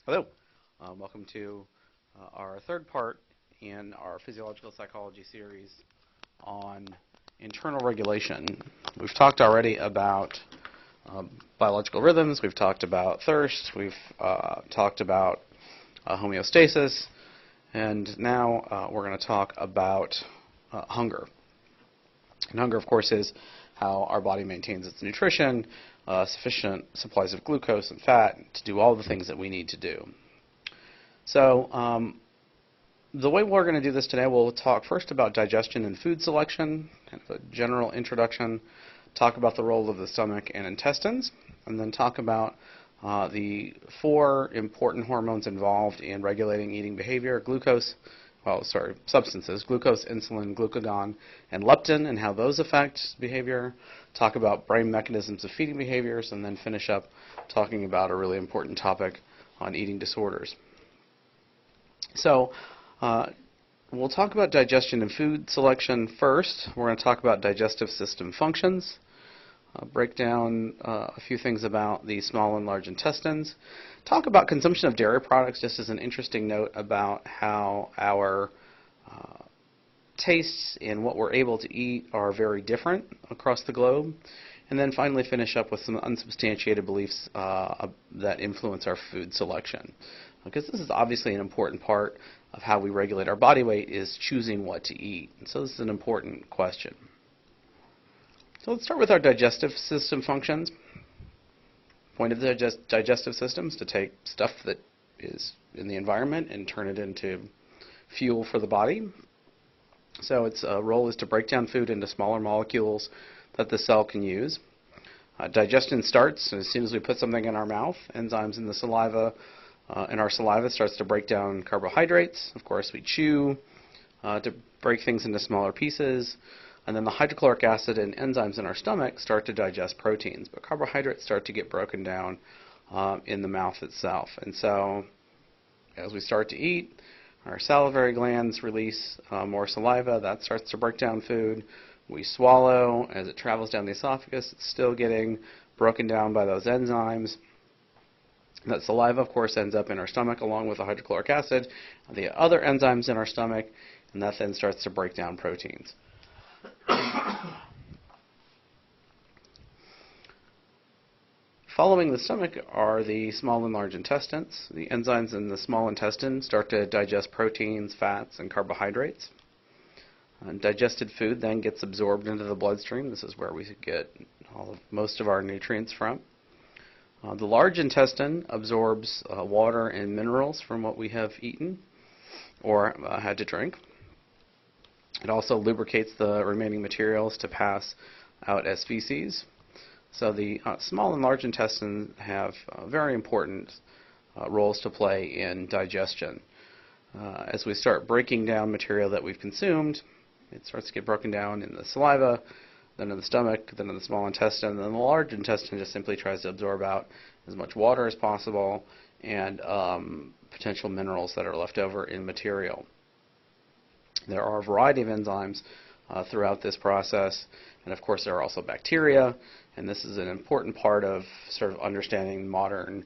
Hello. Welcome to our third part in our physiological psychology series on internal regulation. We've talked already about biological rhythms. We've talked about thirst. We've talked about homeostasis. And now we're going to talk about hunger. And hunger, of course, is how our body maintains its nutrition, sufficient supplies of glucose and fat to do all the things that we need to do. So the way we're going to do this today, we'll talk first about digestion and food selection, kind of a general introduction, talk about the role of the stomach and intestines, and then talk about the four important hormones involved in regulating eating behavior: substances, glucose, insulin, glucagon, and leptin, and how those affect behavior, talk about brain mechanisms of feeding behaviors, and then finish up talking about a really important topic on eating disorders. So we'll talk about digestion and food selection first. We're going to talk about digestive system functions, break down a few things about the small and large intestines, talk about consumption of dairy products just as an interesting note about how our tastes and what we're able to eat are very different across the globe, and then finally finish up with some unsubstantiated beliefs that influence our food selection. Because this is obviously an important part of how we regulate our body weight, is choosing what to eat. And so this is an important question. So let's start with our digestive system functions. Point of the digestive system is to take stuff that is in the environment and turn it into fuel for the body. So its role is to break down food into smaller molecules that the cell can use. Digestion starts as soon as we put something in our mouth. Enzymes in the saliva, in our saliva, starts to break down carbohydrates. Of course, we chew to break things into smaller pieces. And then the hydrochloric acid and enzymes in our stomach start to digest proteins. But carbohydrates start to get broken down in the mouth itself. And so as we start to eat, our salivary glands release more saliva. That starts to break down food. We swallow. As it travels down the esophagus, it's still getting broken down by those enzymes. That saliva, of course, ends up in our stomach along with the hydrochloric acid, the other enzymes in our stomach, and that then starts to break down proteins. Following the stomach are the small and large intestines. The enzymes in the small intestine start to digest proteins, fats, and carbohydrates. Digested food then gets absorbed into the bloodstream. This is where we get most of our nutrients from. The large intestine absorbs water and minerals from what we have eaten or had to drink. It also lubricates the remaining materials to pass out as feces. So the small and large intestines have very important roles to play in digestion. As we start breaking down material that we've consumed, it starts to get broken down in the saliva, then in the stomach, then in the small intestine, and then the large intestine just simply tries to absorb out as much water as possible and potential minerals that are left over in material. There are a variety of enzymes throughout this process, and of course there are also bacteria, and this is an important part of sort of understanding modern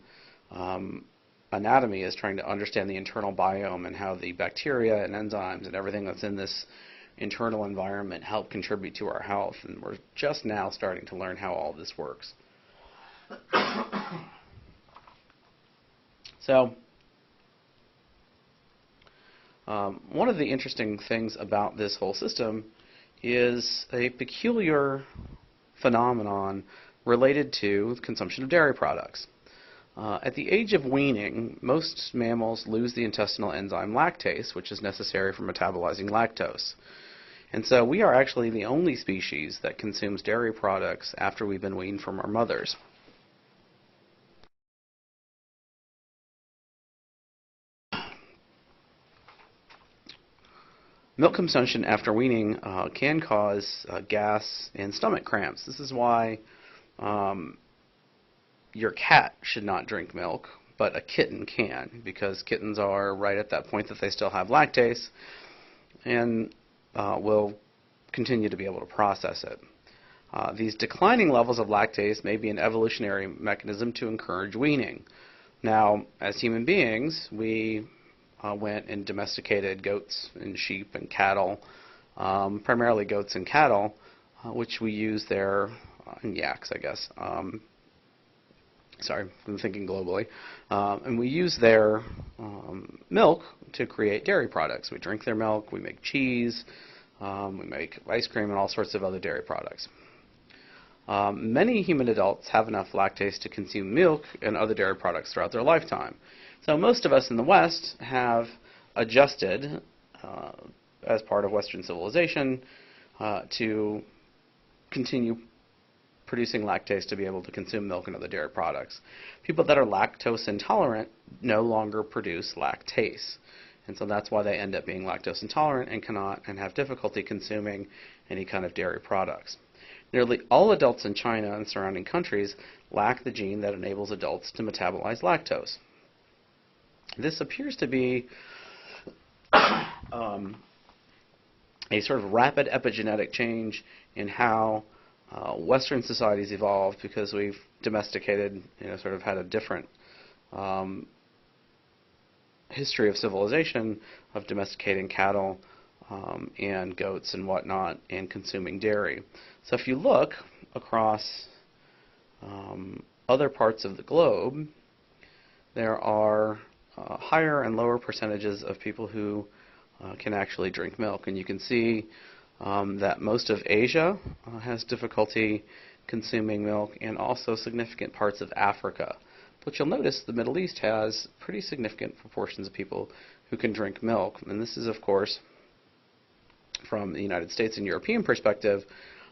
anatomy, is trying to understand the internal biome and how the bacteria and enzymes and everything that's in this internal environment help contribute to our health, and we're just now starting to learn how all this works. So one of the interesting things about this whole system is a peculiar phenomenon related to consumption of dairy products. At the age of weaning, most mammals lose the intestinal enzyme lactase, which is necessary for metabolizing lactose. And so we are actually the only species that consumes dairy products after we've been weaned from our mothers. Milk consumption after weaning can cause gas and stomach cramps. This is why your cat should not drink milk, but a kitten can, because kittens are right at that point that they still have lactase and will continue to be able to process it. These declining levels of lactase may be an evolutionary mechanism to encourage weaning. Now, as human beings, we went and domesticated goats and sheep and cattle, primarily goats and cattle, which we use their, and yaks, I guess. Sorry, I'm thinking globally. And we use their milk to create dairy products. We drink their milk, we make cheese, we make ice cream, and all sorts of other dairy products. Many human adults have enough lactase to consume milk and other dairy products throughout their lifetime. So most of us in the West have adjusted, as part of Western civilization, to continue producing lactase to be able to consume milk and other dairy products. People that are lactose intolerant no longer produce lactase. And so that's why they end up being lactose intolerant and cannot and have difficulty consuming any kind of dairy products. Nearly all adults in China and surrounding countries lack the gene that enables adults to metabolize lactose. This appears to be a sort of rapid epigenetic change in how Western societies evolved, because we've domesticated, sort of had a different history of civilization of domesticating cattle and goats and whatnot and consuming dairy. So if you look across other parts of the globe, there are higher and lower percentages of people who can actually drink milk. And you can see that most of Asia has difficulty consuming milk, and also significant parts of Africa. But you'll notice the Middle East has pretty significant proportions of people who can drink milk. And this is, of course, from the United States and European perspective,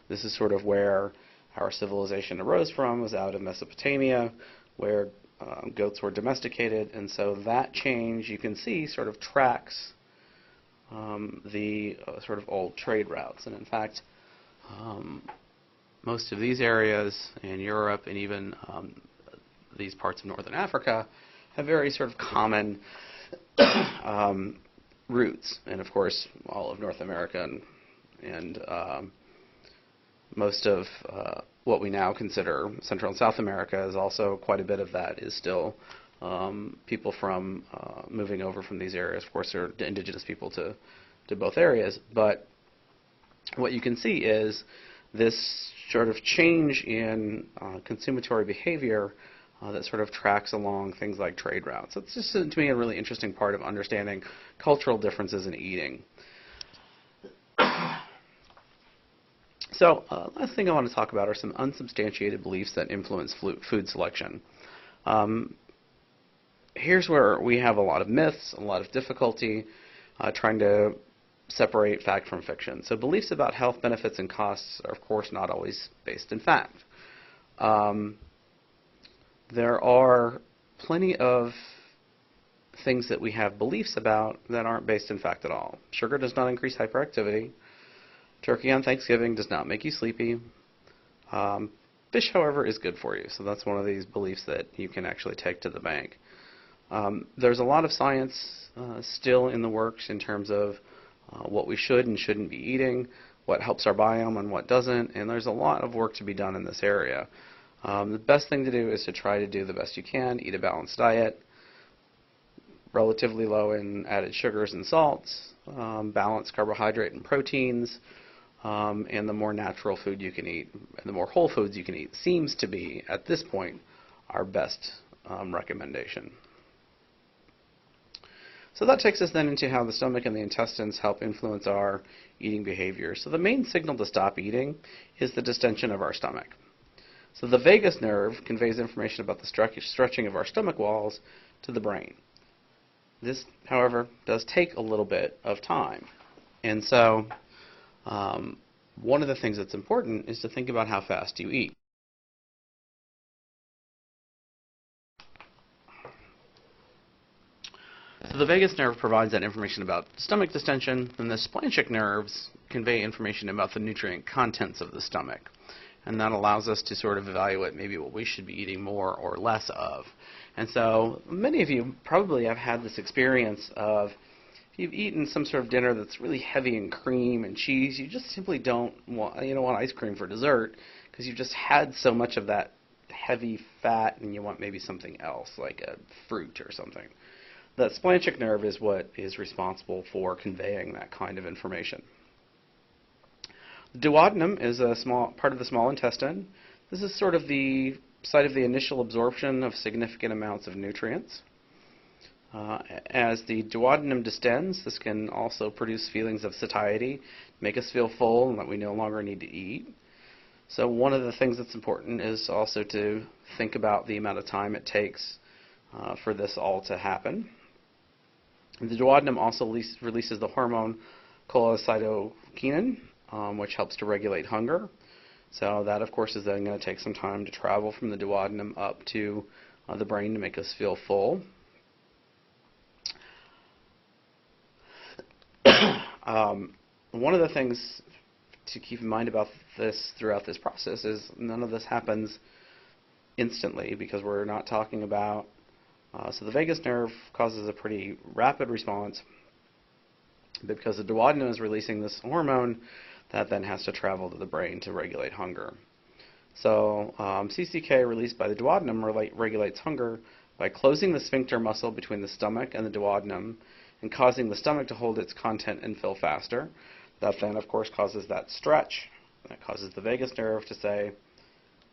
this is sort of where our civilization arose from, was out of Mesopotamia, where goats were domesticated. And so that change, you can see, sort of tracks the sort of old trade routes. And in fact, most of these areas in Europe and even these parts of northern Africa have very sort of common roots. And of course, all of North America and most of what we now consider Central and South America is also quite a bit of that is still people from moving over from these areas. Of course, they're indigenous people to both areas. But what you can see is this sort of change in consumatory behavior that sort of tracks along things like trade routes. It's just, to me, a really interesting part of understanding cultural differences in eating. So, last thing I want to talk about are some unsubstantiated beliefs that influence food selection. Here's where we have a lot of myths, a lot of difficulty trying to separate fact from fiction. So beliefs about health benefits and costs are, of course, not always based in fact. There are plenty of things that we have beliefs about that aren't based in fact at all. Sugar does not increase hyperactivity. Turkey on Thanksgiving does not make you sleepy. Fish, however, is good for you. So that's one of these beliefs that you can actually take to the bank. There's a lot of science still in the works in terms of what we should and shouldn't be eating, what helps our biome and what doesn't, and there's a lot of work to be done in this area. The best thing to do is to try to do the best you can, eat a balanced diet, relatively low in added sugars and salts, balanced carbohydrate and proteins, and the more natural food you can eat, and the more whole foods you can eat, seems to be, at this point, our best recommendation. So that takes us then into how the stomach and the intestines help influence our eating behavior. So the main signal to stop eating is the distension of our stomach. So the vagus nerve conveys information about the stretching of our stomach walls to the brain. This, however, does take a little bit of time. And so one of the things that's important is to think about how fast you eat. So the vagus nerve provides that information about stomach distension, and the splanchnic nerves convey information about the nutrient contents of the stomach. And that allows us to sort of evaluate maybe what we should be eating more or less of. And so many of you probably have had this experience of, if you've eaten some sort of dinner that's really heavy in cream and cheese, you just simply don't want ice cream for dessert because you've just had so much of that heavy fat and you want maybe something else, like a fruit or something. The splanchnic nerve is what is responsible for conveying that kind of information. The duodenum is a small part of the small intestine. This is sort of the site of the initial absorption of significant amounts of nutrients. As the duodenum distends, this can also produce feelings of satiety, make us feel full and that we no longer need to eat. So one of the things that's important is also to think about the amount of time it takes for this all to happen. The duodenum also releases the hormone cholecytokinin, which helps to regulate hunger. So that, of course, is then going to take some time to travel from the duodenum up to the brain to make us feel full. One of the things to keep in mind about this throughout this process is none of this happens instantly, because we're not talking about, so the vagus nerve causes a pretty rapid response because the duodenum is releasing this hormone that then has to travel to the brain to regulate hunger. So CCK released by the duodenum regulates hunger by closing the sphincter muscle between the stomach and the duodenum and causing the stomach to hold its content and fill faster. That then, of course, causes that stretch. That causes the vagus nerve to say,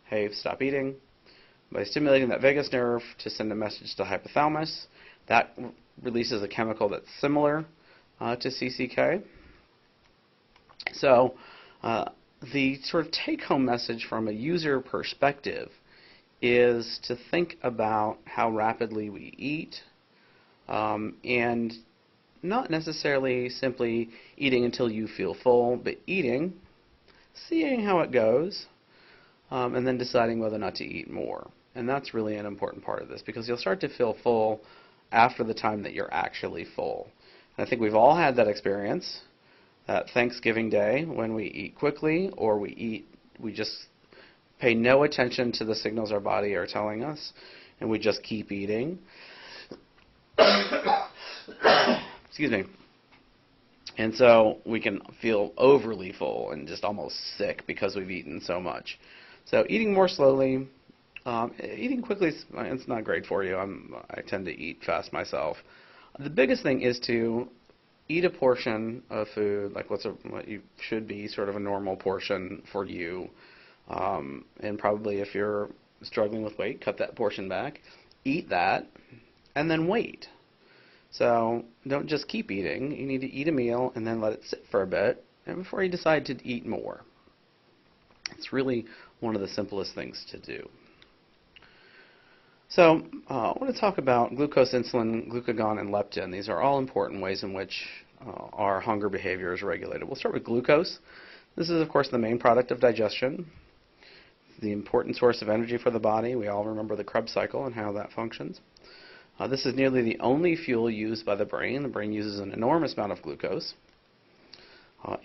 hey, stop eating. By stimulating that vagus nerve to send a message to the hypothalamus, that releases a chemical that's similar to CCK. So the sort of take-home message from a user perspective is to think about how rapidly we eat, and not necessarily simply eating until you feel full, but eating, seeing how it goes, and then deciding whether or not to eat more. And that's really an important part of this, because you'll start to feel full after the time that you're actually full. And I think we've all had that experience, that Thanksgiving Day, when we eat quickly, or we just pay no attention to the signals our body are telling us, and we just keep eating. Excuse me. And so we can feel overly full and just almost sick because we've eaten so much. So eating more slowly, eating quickly, it's not great for you. I tend to eat fast myself. The biggest thing is to eat a portion of food, like what you should be sort of a normal portion for you. And probably if you're struggling with weight, cut that portion back. Eat that, and then wait. So don't just keep eating. You need to eat a meal and then let it sit for a bit and before you decide to eat more. It's really one of the simplest things to do. So I want to talk about glucose, insulin, glucagon, and leptin. These are all important ways in which our hunger behavior is regulated. We'll start with glucose. This is, of course, the main product of digestion, the important source of energy for the body. We all remember the Krebs cycle and how that functions. This is nearly the only fuel used by the brain. The brain uses an enormous amount of glucose.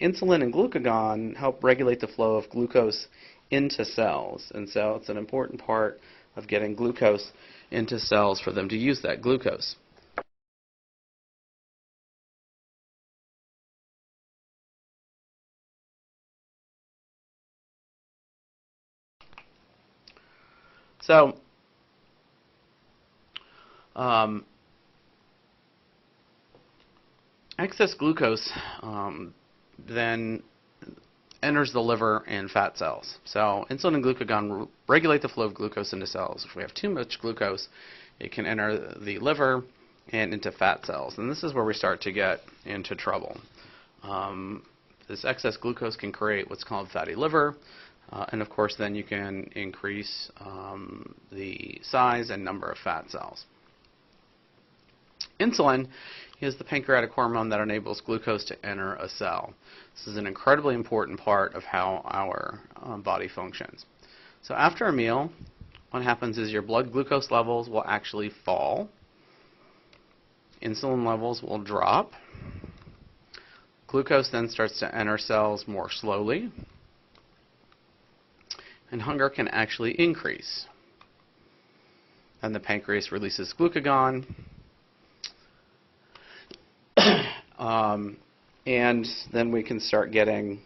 Insulin and glucagon help regulate the flow of glucose into cells, and so it's an important part of getting glucose into cells for them to use that glucose. So excess glucose then enters the liver and fat cells. So insulin and glucagon regulate the flow of glucose into cells. If we have too much glucose, it can enter the liver and into fat cells. And this is where we start to get into trouble. This excess glucose can create what's called fatty liver. And of course, then you can increase the size and number of fat cells. Insulin is the pancreatic hormone that enables glucose to enter a cell. This is an incredibly important part of how our body functions. So after a meal, what happens is your blood glucose levels will actually fall. Insulin levels will drop. Glucose then starts to enter cells more slowly. And hunger can actually increase. And the pancreas releases glucagon. And then we can start getting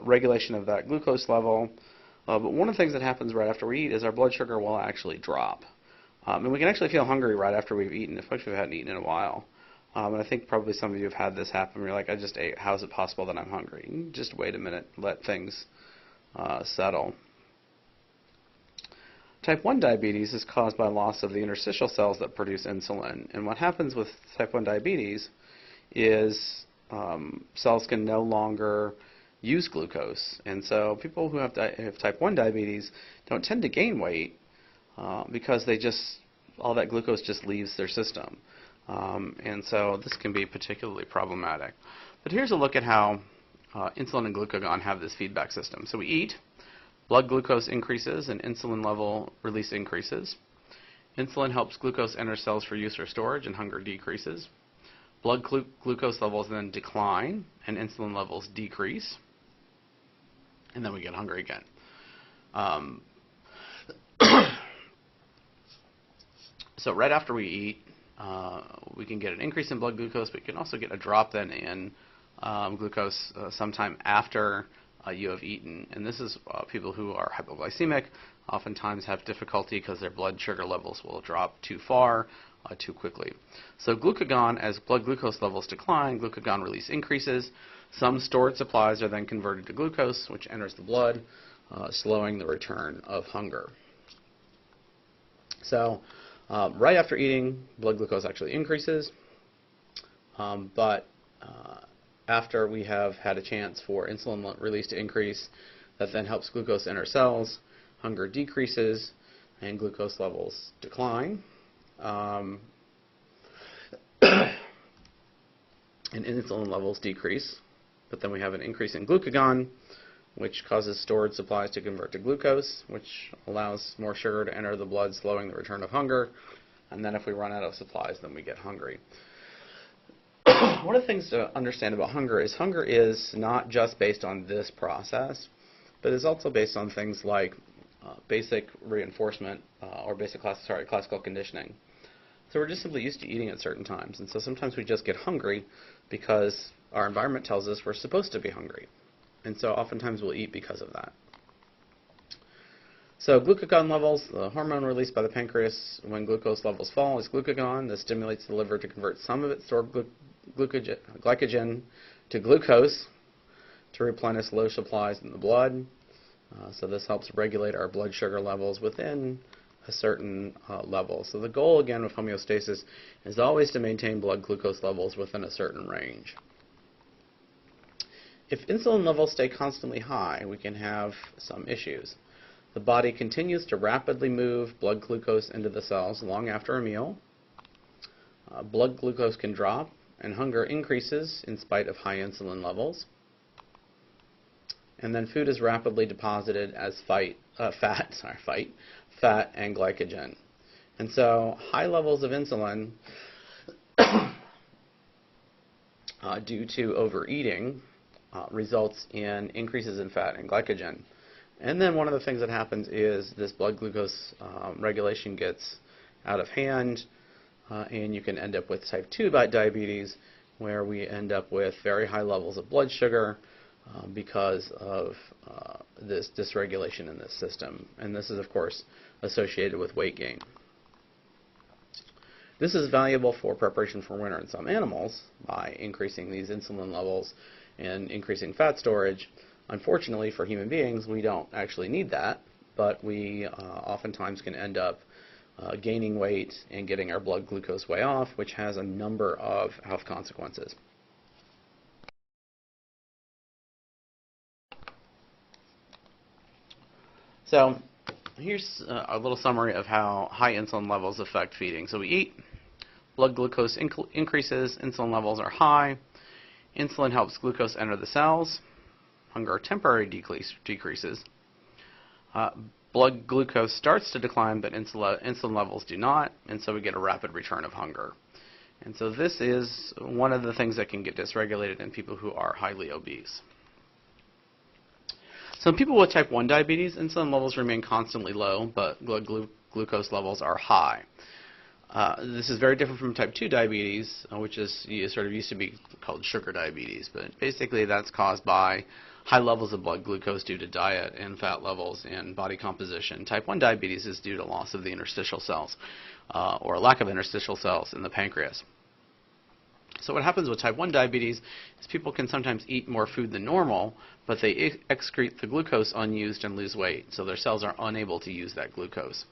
regulation of that glucose level, But one of the things that happens right after we eat is our blood sugar will actually drop. And we can actually feel hungry right after we've eaten, especially if we haven't eaten in a while. And I think probably some of you have had this happen where you're like, I just ate, how is it possible that I'm hungry? Just wait a minute, let things settle. Type 1 diabetes is caused by loss of the interstitial cells that produce insulin. And what happens with type 1 diabetes is cells can no longer use glucose. And so people who have type 1 diabetes don't tend to gain weight because all that glucose just leaves their system. And so this can be particularly problematic. But here's a look at how insulin and glucagon have this feedback system. So we eat, blood glucose increases, and insulin level release increases. Insulin helps glucose enter cells for use or storage, and hunger decreases. Blood glucose levels then decline, and insulin levels decrease. And then we get hungry again. So right after we eat, we can get an increase in blood glucose, but we can also get a drop then in glucose sometime after you have eaten. And this is people who are hypoglycemic oftentimes have difficulty because their blood sugar levels will drop too far, too quickly. So glucagon, as blood glucose levels decline, glucagon release increases. Some stored supplies are then converted to glucose, which enters the blood, slowing the return of hunger. So right after eating, blood glucose actually increases, but after we have had a chance for insulin release to increase, that then helps glucose enter cells, hunger decreases, and glucose levels decline. And insulin levels decrease, but then we have an increase in glucagon, which causes stored supplies to convert to glucose, which allows more sugar to enter the blood, slowing the return of hunger. And then if we run out of supplies, then we get hungry. One of the things to understand about hunger is not just based on this process, but is also based on things like basic reinforcement or classical conditioning. So we're just simply used to eating at certain times, and so sometimes we just get hungry because our environment tells us we're supposed to be hungry. And so oftentimes we'll eat because of that. So glucagon levels, the hormone released by the pancreas when glucose levels fall is glucagon. This stimulates the liver to convert some of its stored glycogen to glucose to replenish low supplies in the blood. So this helps regulate our blood sugar levels within a certain level. So the goal, again, with homeostasis is always to maintain blood glucose levels within a certain range. If insulin levels stay constantly high, we can have some issues. The body continues to rapidly move blood glucose into the cells long after a meal. Blood glucose can drop, and hunger increases in spite of high insulin levels. And then food is rapidly deposited as fat and glycogen. And so high levels of insulin due to overeating results in increases in fat and glycogen. And then one of the things that happens is this blood glucose regulation gets out of hand, and you can end up with type 2 diabetes, where we end up with very high levels of blood sugar because of this dysregulation in this system. And this is, of course, associated with weight gain. This is valuable for preparation for winter in some animals by increasing these insulin levels and increasing fat storage. Unfortunately, for human beings, we don't actually need that, but we oftentimes can end up gaining weight and getting our blood glucose way off, which has a number of health consequences. So here's a little summary of how high insulin levels affect feeding. So we eat, blood glucose increases, insulin levels are high, insulin helps glucose enter the cells, hunger temporarily decreases, blood glucose starts to decline, but insulin levels do not, and so we get a rapid return of hunger. And so this is one of the things that can get dysregulated in people who are highly obese. So in people with type 1 diabetes, insulin levels remain constantly low, but blood glucose levels are high. This is very different from type 2 diabetes, which is sort of used to be called sugar diabetes. But basically that's caused by high levels of blood glucose due to diet and fat levels and body composition. Type 1 diabetes is due to loss of the interstitial cells or lack of interstitial cells in the pancreas. So what happens with type 1 diabetes is people can sometimes eat more food than normal, but they excrete the glucose unused and lose weight. So their cells are unable to use that glucose.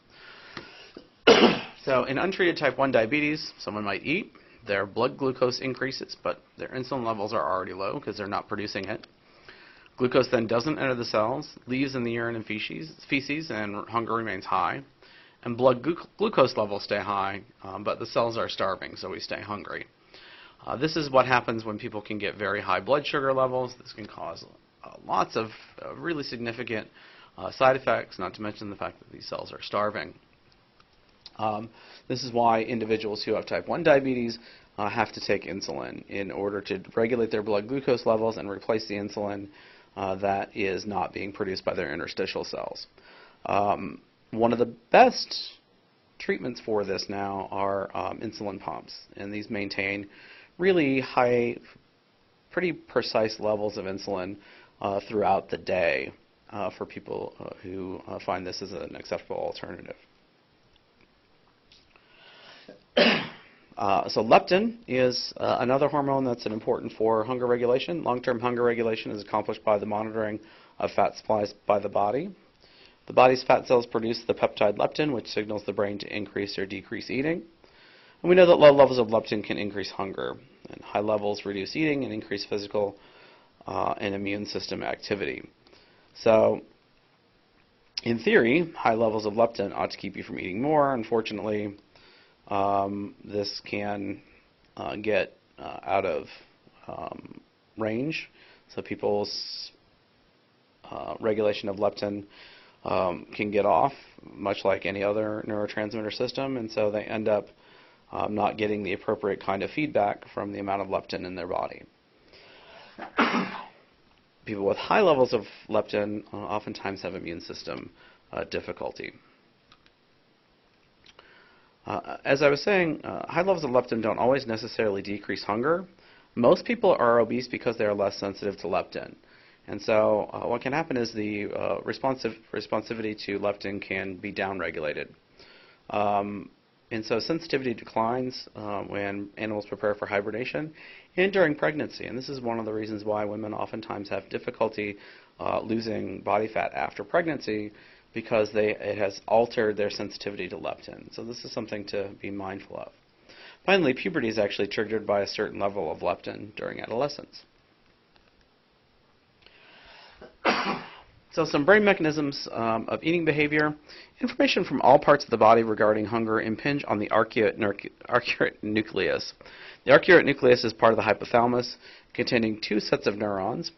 So in untreated type 1 diabetes, someone might eat, their blood glucose increases, but their insulin levels are already low because they're not producing it. Glucose then doesn't enter the cells, leaves in the urine and feces, and hunger remains high. And blood glucose levels stay high, but the cells are starving, so we stay hungry. This is what happens when people can get very high blood sugar levels. This can cause lots of really significant side effects, not to mention the fact that these cells are starving. This is why individuals who have type 1 diabetes have to take insulin in order to regulate their blood glucose levels and replace the insulin that is not being produced by their interstitial cells. One of the best treatments for this now are insulin pumps, and these maintain really high, pretty precise levels of insulin throughout the day for people who find this as an acceptable alternative. So leptin is another hormone that's important for hunger regulation. Long-term hunger regulation is accomplished by the monitoring of fat supplies by the body. The body's fat cells produce the peptide leptin, which signals the brain to increase or decrease eating. And we know that low levels of leptin can increase hunger, and high levels reduce eating and increase physical and immune system activity. So, in theory, high levels of leptin ought to keep you from eating more. Unfortunately, this can get out of range. So people's regulation of leptin can get off, much like any other neurotransmitter system, and so they end up not getting the appropriate kind of feedback from the amount of leptin in their body. People with high levels of leptin oftentimes have immune system difficulty. As I was saying, high levels of leptin don't always necessarily decrease hunger. Most people are obese because they are less sensitive to leptin. And so what can happen is the responsivity to leptin can be downregulated. And so sensitivity declines when animals prepare for hibernation and during pregnancy. And this is one of the reasons why women oftentimes have difficulty losing body fat after pregnancy, because it has altered their sensitivity to leptin. So this is something to be mindful of. Finally, puberty is actually triggered by a certain level of leptin during adolescence. So some brain mechanisms of eating behavior. Information from all parts of the body regarding hunger impinge on the arcuate nucleus. The arcuate nucleus is part of the hypothalamus, containing two sets of neurons.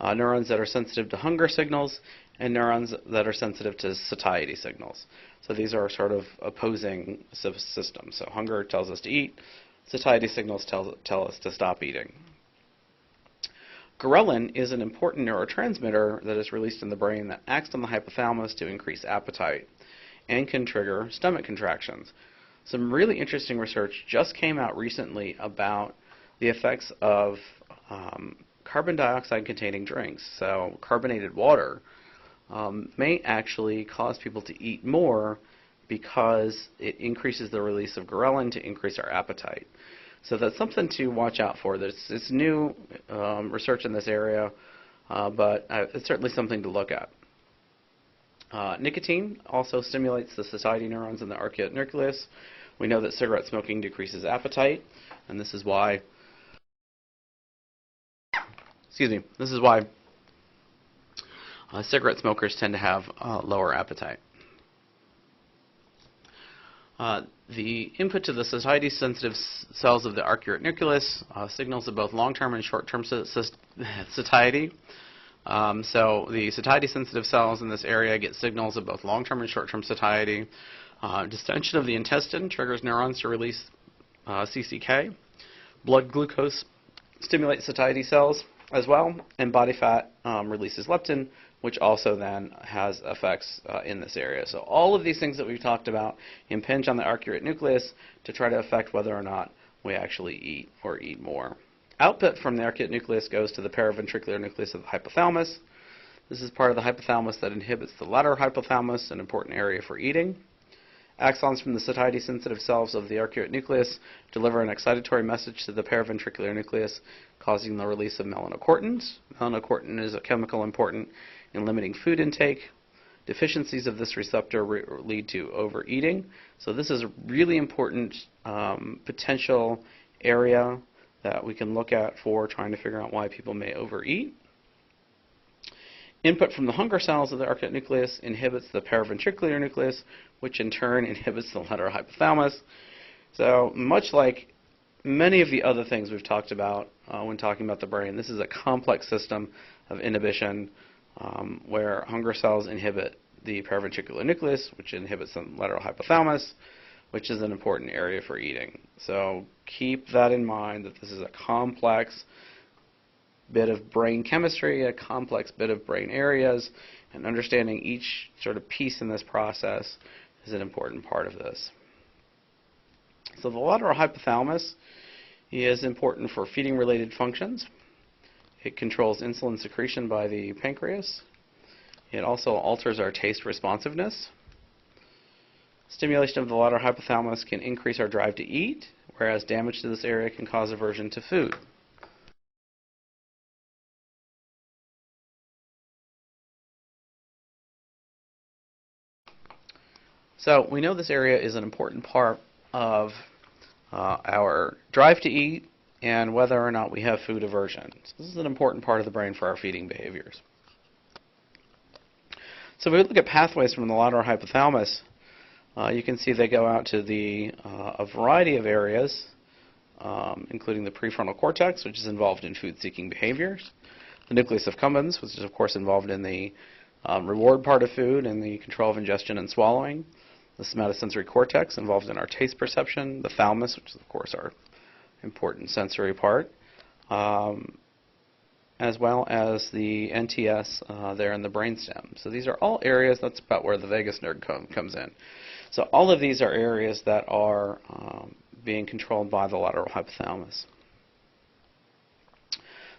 Neurons that are sensitive to hunger signals and neurons that are sensitive to satiety signals. So these are sort of opposing systems. So hunger tells us to eat, satiety signals tell us to stop eating. Ghrelin is an important neurotransmitter that is released in the brain that acts on the hypothalamus to increase appetite and can trigger stomach contractions. Some really interesting research just came out recently about the effects of carbon dioxide containing drinks. So carbonated water may actually cause people to eat more because it increases the release of ghrelin to increase our appetite. So that's something to watch out for. It's new research in this area, but it's certainly something to look at. Nicotine also stimulates the satiety neurons in the arcuate nucleus. We know that cigarette smoking decreases appetite, and this is why cigarette smokers tend to have lower appetite. The input to the satiety-sensitive cells of the arcuate nucleus signals of both long-term and short-term satiety. So the satiety-sensitive cells in this area get signals of both long-term and short-term satiety. Distension of the intestine triggers neurons to release CCK. Blood glucose stimulates satiety cells. as well, and body fat releases leptin, which also then has effects in this area. So all of these things that we've talked about impinge on the arcuate nucleus to try to affect whether or not we actually eat or eat more. Output from the arcuate nucleus goes to the paraventricular nucleus of the hypothalamus. This is part of the hypothalamus that inhibits the lateral hypothalamus, an important area for eating. Axons from the satiety-sensitive cells of the arcuate nucleus deliver an excitatory message to the paraventricular nucleus, causing the release of melanocortins. Melanocortin is a chemical important in limiting food intake. Deficiencies of this receptor lead to overeating. So this is a really important potential area that we can look at for trying to figure out why people may overeat. Input from the hunger cells of the arcuate nucleus inhibits the paraventricular nucleus, which in turn inhibits the lateral hypothalamus. So much like many of the other things we've talked about when talking about the brain, this is a complex system of inhibition where hunger cells inhibit the paraventricular nucleus, which inhibits the lateral hypothalamus, which is an important area for eating. So keep that in mind, that this is a complex bit of brain chemistry, a complex bit of brain areas, and understanding each sort of piece in this process is an important part of this. So the lateral hypothalamus is important for feeding-related functions. It controls insulin secretion by the pancreas. It also alters our taste responsiveness. Stimulation of the lateral hypothalamus can increase our drive to eat, whereas damage to this area can cause aversion to food. So we know this area is an important part of our drive to eat and whether or not we have food aversion. So this is an important part of the brain for our feeding behaviors. So if we look at pathways from the lateral hypothalamus, you can see they go out to a variety of areas, including the prefrontal cortex, which is involved in food-seeking behaviors, the nucleus accumbens, which is of course involved in the reward part of food and the control of ingestion and swallowing, the somatosensory cortex involved in our taste perception, the thalamus, which is of course our important sensory part, as well as the NTS there in the brainstem. So these are all areas, that's about where the vagus nerve comes in. So all of these are areas that are being controlled by the lateral hypothalamus.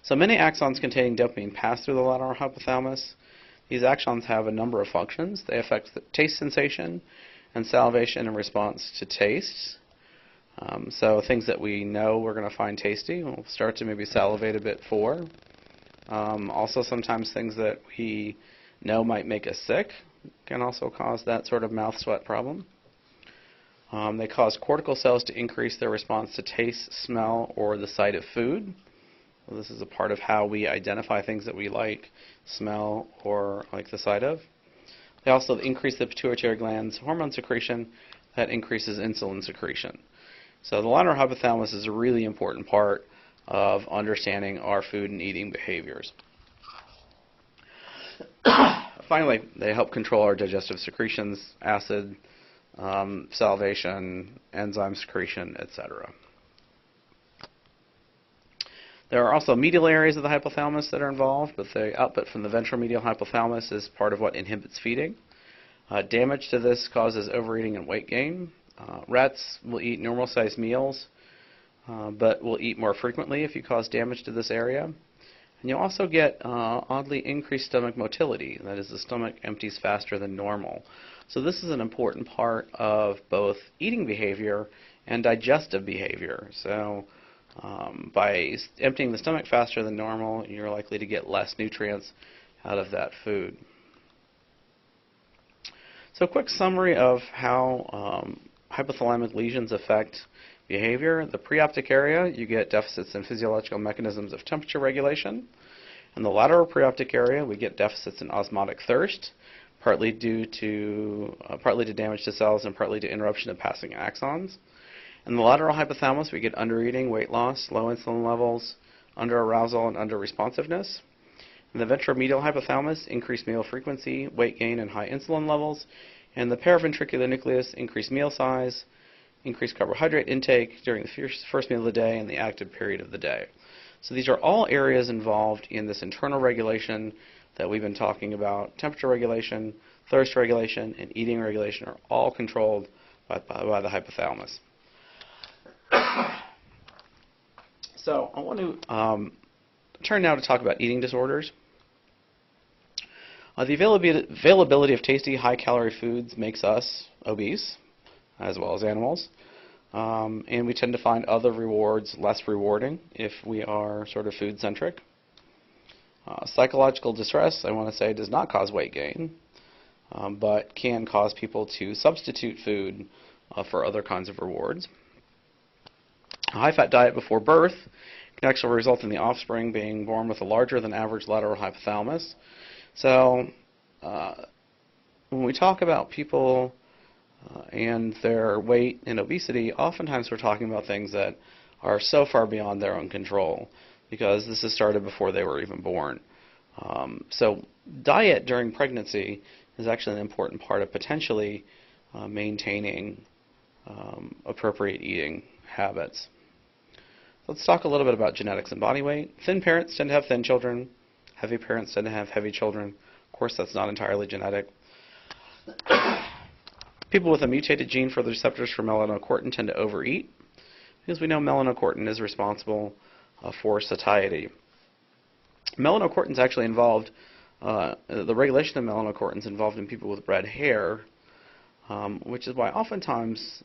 So many axons containing dopamine pass through the lateral hypothalamus. These axons have a number of functions. They affect the taste sensation and salivation in response to taste. So things that we know we're going to find tasty, we'll start to maybe salivate a bit for. Also sometimes things that we know might make us sick can also cause that sort of mouth sweat problem. They cause cortical cells to increase their response to taste, smell, or the sight of food. So this is a part of how we identify things that we like, smell, or like the sight of. They also increase the pituitary gland's hormone secretion that increases insulin secretion. So the lateral hypothalamus is a really important part of understanding our food and eating behaviors. Finally, they help control our digestive secretions, acid, salivation, enzyme secretion, etc. There are also medial areas of the hypothalamus that are involved, but the output from the ventromedial hypothalamus is part of what inhibits feeding. Damage to this causes overeating and weight gain. Rats will eat normal-sized meals, but will eat more frequently if you cause damage to this area. And you'll also get oddly increased stomach motility. That is, the stomach empties faster than normal. So this is an important part of both eating behavior and digestive behavior. So by emptying the stomach faster than normal, you're likely to get less nutrients out of that food. So a quick summary of how hypothalamic lesions affect behavior. The preoptic area, you get deficits in physiological mechanisms of temperature regulation. In the lateral preoptic area, we get deficits in osmotic thirst, partly due to damage to cells and partly to interruption of passing axons. In the lateral hypothalamus, we get undereating, weight loss, low insulin levels, underarousal, and underresponsiveness. In the ventromedial hypothalamus, increased meal frequency, weight gain, and high insulin levels. And the paraventricular nucleus, increased meal size, increased carbohydrate intake during the first meal of the day and the active period of the day. So these are all areas involved in this internal regulation that we've been talking about. Temperature regulation, thirst regulation, and eating regulation are all controlled by the hypothalamus. So I want to turn now to talk about eating disorders. The availability of tasty, high-calorie foods makes us obese, as well as animals. And we tend to find other rewards less rewarding if we are sort of food-centric. Psychological distress, I want to say, does not cause weight gain, but can cause people to substitute food for other kinds of rewards. A high-fat diet before birth can actually result in the offspring being born with a larger than average lateral hypothalamus. So when we talk about people and their weight and obesity, oftentimes we're talking about things that are so far beyond their own control because this has started before they were even born. So diet during pregnancy is actually an important part of potentially maintaining appropriate eating habits. Let's talk a little bit about genetics and body weight. Thin parents tend to have thin children. Heavy parents tend to have heavy children. Of course, that's not entirely genetic. People with a mutated gene for the receptors for melanocortin tend to overeat because we know melanocortin is responsible for satiety. Melanocortin is actually involved, the regulation of melanocortin is involved in people with red hair, which is why oftentimes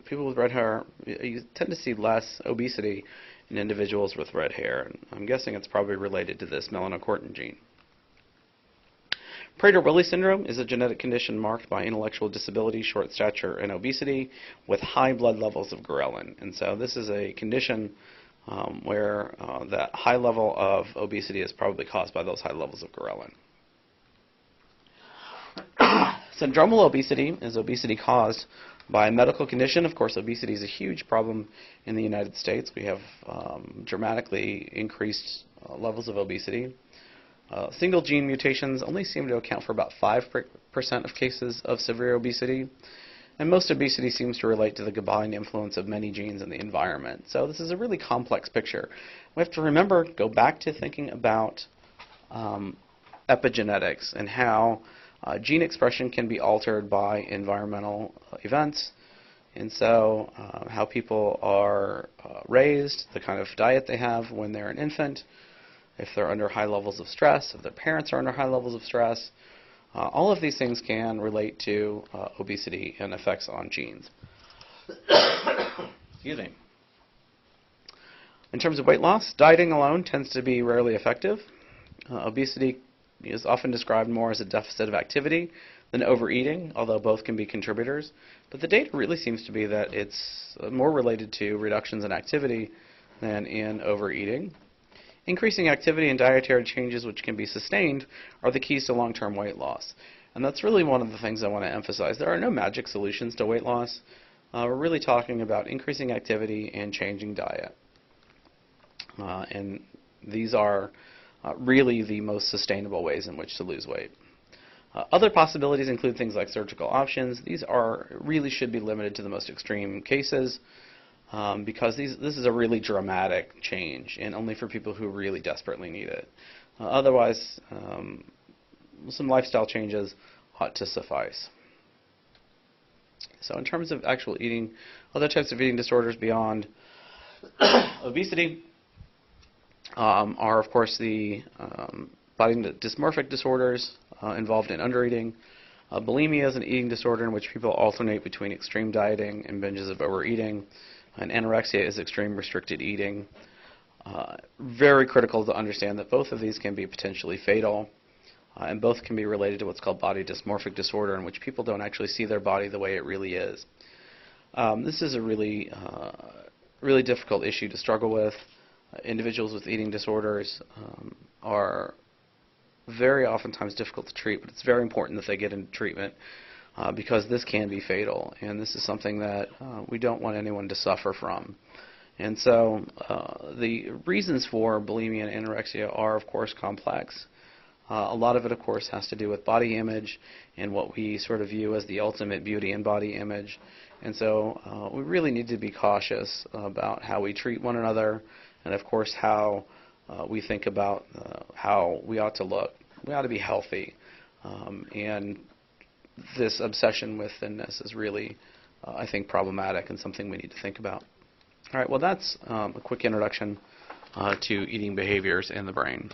people with red hair, you tend to see less obesity in individuals with red hair. And I'm guessing it's probably related to this melanocortin gene. Prader-Willi syndrome is a genetic condition marked by intellectual disability, short stature, and obesity with high blood levels of ghrelin. And so this is a condition where that high level of obesity is probably caused by those high levels of ghrelin. Syndromal obesity is obesity caused by a medical condition. Of course, obesity is a huge problem in the United States. We have dramatically increased levels of obesity. Single gene mutations only seem to account for about 5% of cases of severe obesity. And most obesity seems to relate to the combined influence of many genes in the environment. So this is a really complex picture. We have to remember, go back to thinking about epigenetics and how gene expression can be altered by environmental events. And so how people are raised, the kind of diet they have when they're an infant, if they're under high levels of stress, if their parents are under high levels of stress. All of these things can relate to obesity and effects on genes. Excuse me. In terms of weight loss, dieting alone tends to be rarely effective. Obesity is often described more as a deficit of activity than overeating, although both can be contributors. But the data really seems to be that it's more related to reductions in activity than in overeating. Increasing activity and dietary changes which can be sustained are the keys to long-term weight loss. And that's really one of the things I want to emphasize. There are no magic solutions to weight loss. We're really talking about increasing activity and changing diet. And these are really the most sustainable ways in which to lose weight. Other possibilities include things like surgical options. These really should be limited to the most extreme cases. Because this is a really dramatic change, and only for people who really desperately need it. Otherwise, some lifestyle changes ought to suffice. So in terms of actual eating, other types of eating disorders beyond obesity are, of course, the body dysmorphic disorders involved in undereating. Bulimia is an eating disorder in which people alternate between extreme dieting and binges of overeating. And anorexia is extreme restricted eating. Very critical to understand that both of these can be potentially fatal, and both can be related to what's called body dysmorphic disorder, in which people don't actually see their body the way it really is. This is a really difficult issue to struggle with. Individuals with eating disorders are very oftentimes difficult to treat, but it's very important that they get into treatment. Because this can be fatal, and this is something that we don't want anyone to suffer from. And so the reasons for bulimia and anorexia are, of course, complex. A lot of it, of course, has to do with body image and what we sort of view as the ultimate beauty and body image. And so we really need to be cautious about how we treat one another and of course how we think about how we ought to look. We ought to be healthy, and this obsession with thinness is really, I think, problematic and something we need to think about. All right, well, that's a quick introduction to eating behaviors in the brain.